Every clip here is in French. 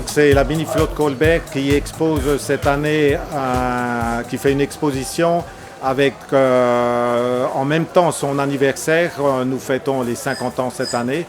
C'est la mini-flotte Colbert qui expose cette année, qui fait une exposition avec en même temps son anniversaire. Nous fêtons les 50 ans cette année.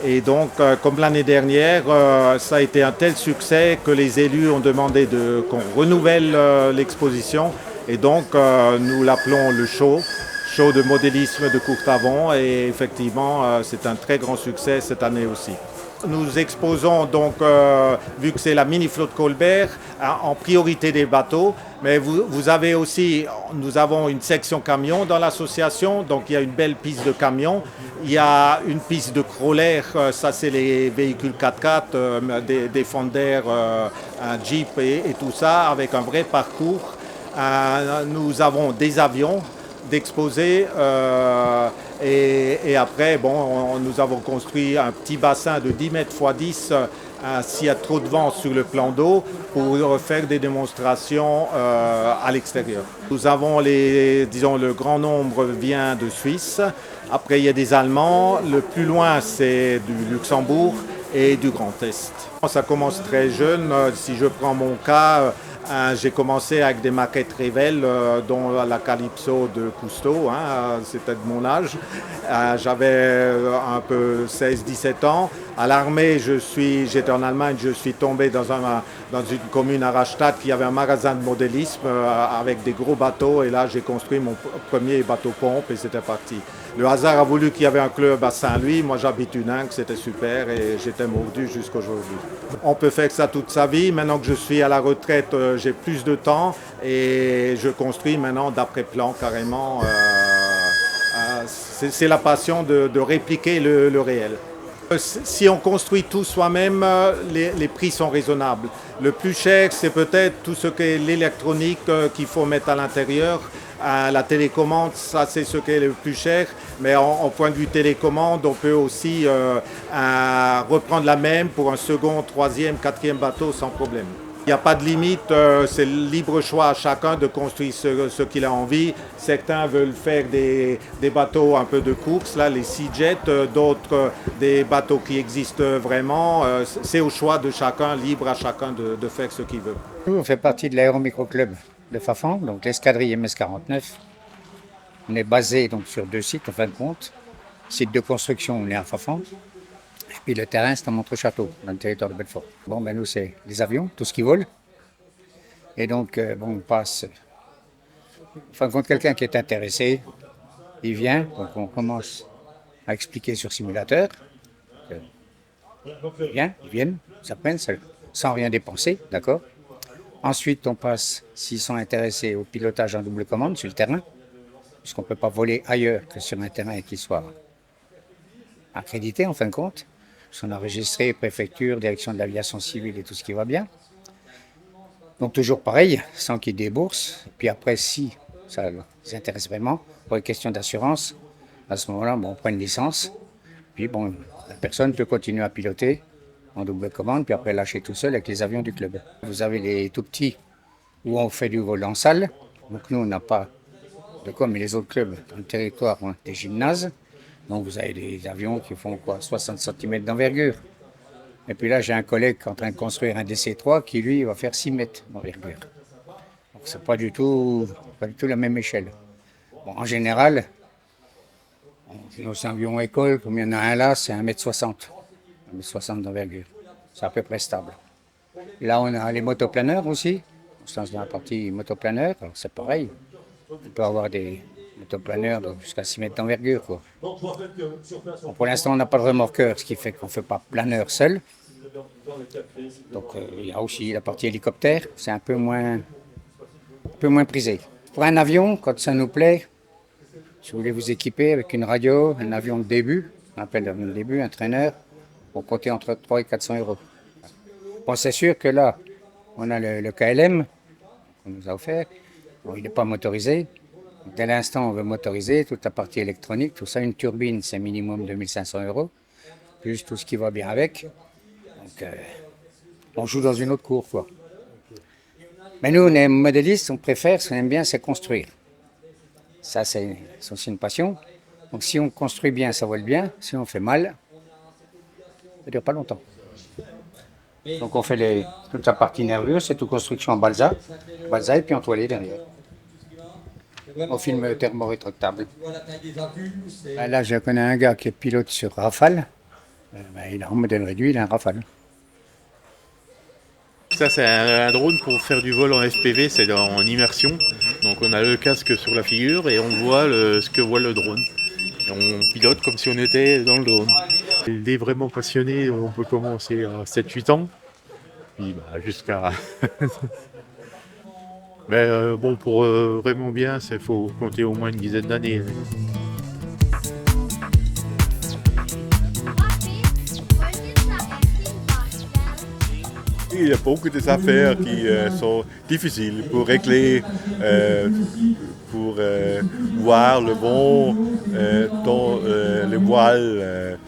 Et donc, comme l'année dernière, ça a été un tel succès que les élus ont demandé qu'on renouvelle l'exposition. Et donc, nous l'appelons le show de modélisme de Courtavon. Et effectivement, c'est un très grand succès cette année aussi. Nous exposons donc, vu que c'est la mini-flotte Colbert, en priorité des bateaux. Mais vous avez aussi, nous avons une section camion dans l'association, donc il y a une belle piste de camion. Il y a une piste de crawler, ça c'est les véhicules 4x4, des Fender, un Jeep et tout ça, avec un vrai parcours. Nous avons des avions d'exposer et après nous avons construit un petit bassin de 10 mètres x 10 s'il y a trop de vent sur le plan d'eau pour faire des démonstrations à l'extérieur. Nous avons le grand nombre vient de Suisse, après il y a des Allemands, le plus loin c'est du Luxembourg et du Grand Est. Ça commence très jeune, si je prends mon cas, j'ai commencé avec des maquettes Revell, dont la Calypso de Cousteau, c'était de mon âge. J'avais un peu 16-17 ans. À l'armée, j'étais en Allemagne, je suis tombé dans une commune à Rastatt qui avait un magasin de modélisme avec des gros bateaux. Et là, j'ai construit mon premier bateau-pompe et c'était parti. Le hasard a voulu qu'il y avait un club à Saint-Louis. Moi, j'habite Huningue, c'était super et j'étais mordu jusqu'aujourd'hui. On peut faire ça toute sa vie. Maintenant que je suis à la retraite, j'ai plus de temps et je construis maintenant d'après plan carrément. C'est la passion de répliquer le réel. Si on construit tout soi-même, les prix sont raisonnables. Le plus cher, c'est peut-être tout ce qui est l'électronique qu'il faut mettre à l'intérieur. La télécommande, ça c'est ce qui est le plus cher. Mais en point de vue télécommande, on peut aussi reprendre la même pour un second, troisième, quatrième bateau sans problème. Il n'y a pas de limite, c'est le libre choix à chacun de construire ce qu'il a envie. Certains veulent faire des bateaux un peu de course, là, les Sea Jet, d'autres des bateaux qui existent vraiment. C'est au choix de chacun, libre à chacun de faire ce qu'il veut. Nous, on fait partie de l'aéromicroclub de Fafan, donc l'escadrille MS-49. On est basé donc sur 2 sites en fin de compte. Site de construction, on est à Fafan. Et puis le terrain, c'est à Montreux-Château, dans le territoire de Belfort. Nous, c'est les avions, tout ce qui vole. Et donc, on passe. En fin de compte, quelqu'un qui est intéressé, il vient. Donc, on commence à expliquer sur simulateur. Ils viennent, ça prenne, sans rien dépenser, d'accord. Ensuite, on passe, s'ils sont intéressés, au pilotage en double commande sur le terrain, puisqu'on ne peut pas voler ailleurs que sur un terrain qui soit accrédité, en fin de compte. Sont enregistrés, préfecture, direction de l'aviation civile et tout ce qui va bien. Donc toujours pareil, sans qu'ils déboursent. Et puis après, si ça les intéresse vraiment, pour une question d'assurance, à ce moment-là, on prend une licence. Puis la personne peut continuer à piloter en double commande, puis après lâcher tout seul avec les avions du club. Vous avez les tout petits où on fait du vol en salle. Donc nous, on n'a pas de quoi, mais les autres clubs dans le territoire ont des gymnases. Donc vous avez des avions qui font 60 cm d'envergure. Et puis là, j'ai un collègue qui est en train de construire un DC-3 qui, lui, va faire 6 mètres d'envergure. Donc c'est pas du tout la même échelle. En général, nos avions école, comme il y en a un là, c'est 1,60 m. 1,60 m d'envergure. C'est à peu près stable. Là, on a les motoplaneurs aussi. On se lance dans la partie motoplaneur. Alors c'est pareil. On peut avoir des motoplaneurs jusqu'à 6 mètres d'envergure. Pour l'instant, on n'a pas de remorqueur, ce qui fait qu'on ne fait pas planeur seul. Donc il y a aussi la partie hélicoptère, c'est un peu moins prisé. Pour un avion, quand ça nous plaît, si vous voulez vous équiper avec une radio, un avion de début, on appelle l'avion de début, un traîneur, on compter entre 300 et 400 euros. Bon, c'est sûr que là, on a le KLM qu'on nous a offert. Bon, il n'est pas motorisé. Dès l'instant, on veut motoriser toute la partie électronique, tout ça, une turbine, c'est minimum 2500 euros, plus tout ce qui va bien avec. Donc, on joue dans une autre cour, quoi. Mais nous, on est modélistes, on préfère, ce qu'on aime bien, c'est construire. Ça, c'est aussi une passion. Donc, si on construit bien, ça vole bien. Si on fait mal, ça ne dure pas longtemps. Donc on fait toute la partie nerveuse, c'est toute construction en balsa et puis en toilette derrière. Au film thermorétractable. Là, je connais un gars qui est pilote sur Rafale. Il a un modèle réduit, il a un Rafale. Ça, c'est un drone pour faire du vol en FPV, c'est en immersion. Donc on a le casque sur la figure et on voit ce que voit le drone. Et on pilote comme si on était dans le drone. Il est vraiment passionné, on peut commencer à 7-8 ans, puis jusqu'à... Mais bon, pour vraiment bien, il faut compter au moins une dizaine d'années. Il y a beaucoup d'affaires qui sont difficiles pour régler, pour voir le vent dans le voile,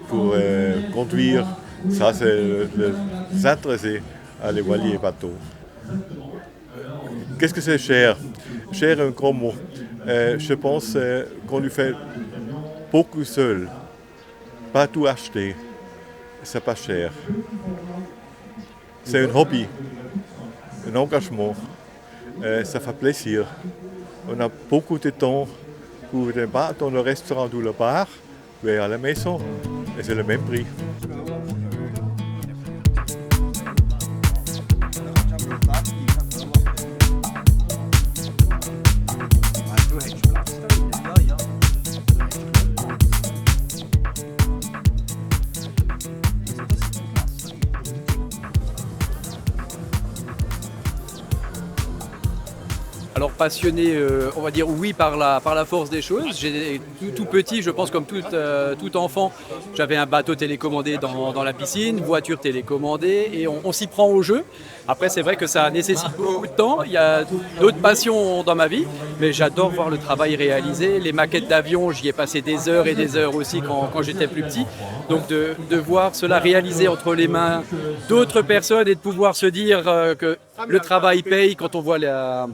pour conduire. Ça, c'est s'intéresser à les voiliers et bateaux. Qu'est-ce que c'est cher? Cher est un grand mot. Je pense qu'on lui fait beaucoup seul. Pas tout acheter. C'est pas cher. C'est un hobby, un engagement. Ça fait plaisir. On a beaucoup de temps pour ne pas dans le restaurant ou le bar, mais à la maison. Et c'est le même prix. Alors passionné, on va dire oui par la force des choses. J'ai tout petit, je pense comme tout enfant, j'avais un bateau télécommandé dans la piscine, voiture télécommandée et on s'y prend au jeu. Après c'est vrai que ça nécessite beaucoup de temps, il y a d'autres passions dans ma vie, mais j'adore voir le travail réalisé. Les maquettes d'avions, j'y ai passé des heures et des heures aussi quand j'étais plus petit. Donc de voir cela réalisé entre les mains d'autres personnes et de pouvoir se dire que le travail paye quand on voit la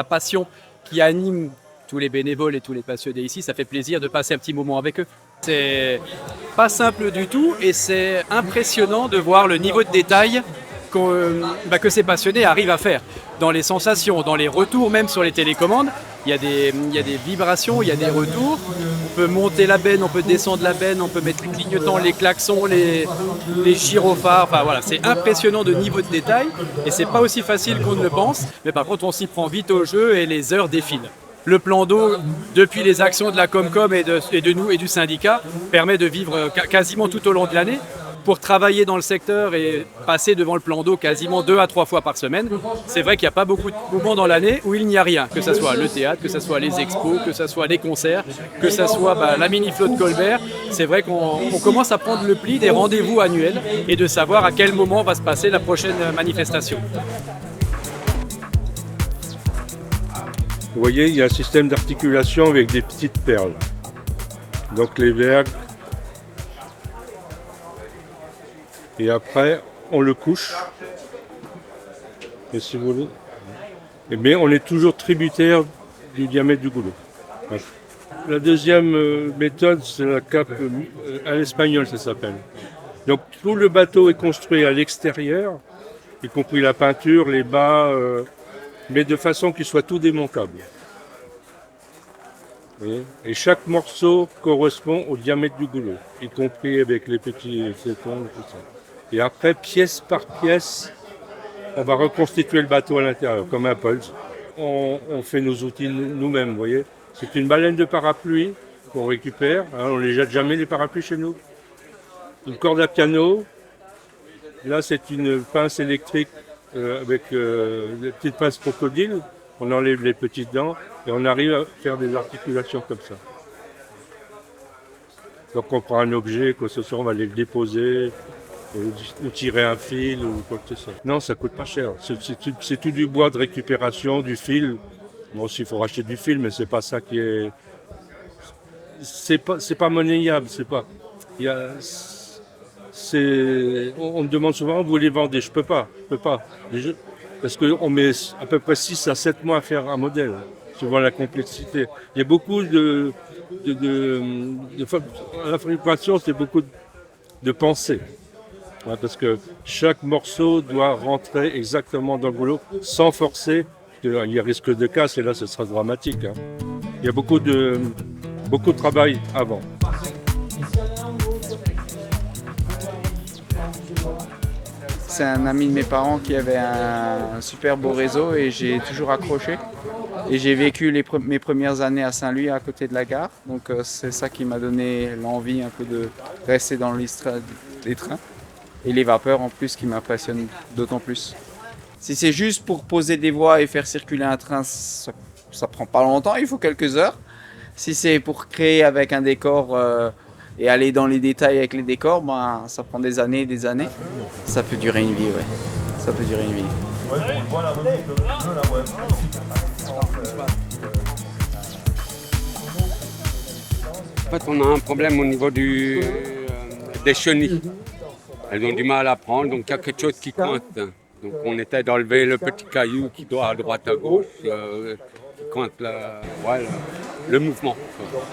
passion qui anime tous les bénévoles et tous les passionnés ici, ça fait plaisir de passer un petit moment avec eux. C'est pas simple du tout et c'est impressionnant de voir le niveau de détail que ces passionnés arrivent à faire. Dans les sensations, dans les retours, même sur les télécommandes, il y a des vibrations, il y a des retours. On peut monter la benne, on peut descendre la benne, on peut mettre les clignotants, les klaxons, les gyrophares. Enfin voilà, c'est impressionnant de niveau de détail et c'est pas aussi facile qu'on ne le pense. Mais par contre, on s'y prend vite au jeu et les heures défilent. Le plan d'eau, depuis les actions de la Comcom et de nous et du syndicat, permet de vivre quasiment tout au long de l'année. Pour travailler dans le secteur et passer devant le plan d'eau quasiment 2 à 3 fois par semaine, c'est vrai qu'il n'y a pas beaucoup de moments dans l'année où il n'y a rien, que ce soit le théâtre, que ce soit les expos, que ce soit les concerts, que ce soit la mini-flotte Colbert. C'est vrai qu'on commence à prendre le pli des rendez-vous annuels et de savoir à quel moment va se passer la prochaine manifestation. Vous voyez, il y a un système d'articulation avec des petites perles. Donc les vergues. Et après, on le couche. Et si vous voulez. Mais on est toujours tributaire du diamètre du goulot. La deuxième méthode, c'est la cape à l'espagnol, ça s'appelle. Donc tout le bateau est construit à l'extérieur, y compris la peinture, les bas, mais de façon qu'il soit tout démontable. Et chaque morceau correspond au diamètre du goulot, y compris avec les petits tétons et tout ça. Et après, pièce par pièce, on va reconstituer le bateau à l'intérieur, comme un pulse. On fait nos outils nous-mêmes, vous voyez. C'est une baleine de parapluie qu'on récupère. On ne les jette jamais, les parapluies, chez nous. Une corde à piano. Là, c'est une pince électrique avec des petites pinces crocodile. On enlève les petites dents et on arrive à faire des articulations comme ça. Donc on prend un objet, quoi que ce soit, on va les déposer, ou tirer un fil ou quoi que ce soit. Non, ça coûte pas cher. C'est tout du bois de récupération, du fil. Bon, aussi, il faut racheter du fil, mais c'est pas ça qui est... C'est pas monnayable, c'est pas... On me demande souvent, vous les vendez? Je peux pas. Parce qu'on met à peu près 6 à 7 mois à faire un modèle, suivant la complexité. Il y a beaucoup la fabrication, c'est beaucoup de pensée. Ouais, parce que chaque morceau doit rentrer exactement dans le goulot sans forcer. Il y a risque de casse et là ce sera dramatique. Hein. Il y a beaucoup de travail avant. C'est un ami de mes parents qui avait un super beau réseau et j'ai toujours accroché. Et j'ai vécu mes premières années à Saint-Louis, à côté de la gare. Donc c'est ça qui m'a donné l'envie un peu de rester dans les trains. Et les vapeurs en plus qui m'impressionnent d'autant plus. Si c'est juste pour poser des voies et faire circuler un train, ça prend pas longtemps, il faut quelques heures. Si c'est pour créer avec un décor et aller dans les détails avec les décors, ben, ça prend des années et des années. Ça peut durer une vie, ouais. Ça peut durer une vie. En fait, on a un problème au niveau des chenilles. Elles ont du mal à prendre, donc il y a quelque chose qui coince. Donc on essaie d'enlever le petit caillou qui doit à droite à gauche, qui coince le mouvement.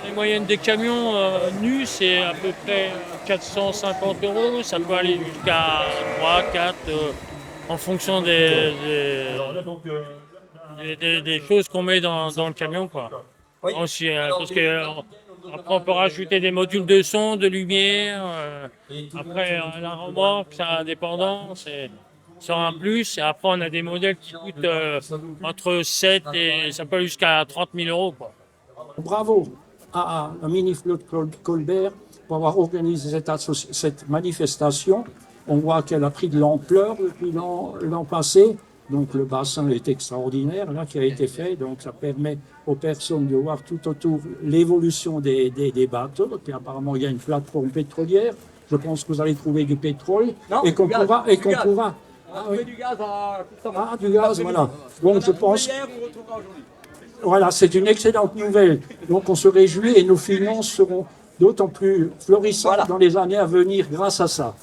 Les moyennes des camions nus, c'est à peu près 450 €. Ça peut aller jusqu'à 3, 4, en fonction des choses qu'on met dans le camion, quoi. Aussi, parce que après, on peut rajouter des modules de son, de lumière. Après, la remorque, c'est indépendant, c'est un plus. Et après, on a des modèles qui coûtent entre 7 et ça peut aller jusqu'à 30 000 €, quoi. Bravo à la mini-flotte Colbert pour avoir organisé cette manifestation. On voit qu'elle a pris de l'ampleur depuis l'an passé. Donc le bassin est extraordinaire là qui a été fait. Donc ça permet aux personnes de voir tout autour l'évolution des bateaux. Puis apparemment il y a une plateforme pétrolière. Je pense que vous allez trouver du pétrole et qu'on pourra. Ah, oui. Du gaz, du gaz, voilà. Donc je pense. Voilà, c'est une excellente nouvelle. Donc on se réjouit et nos finances seront d'autant plus florissantes dans les années à venir grâce à ça.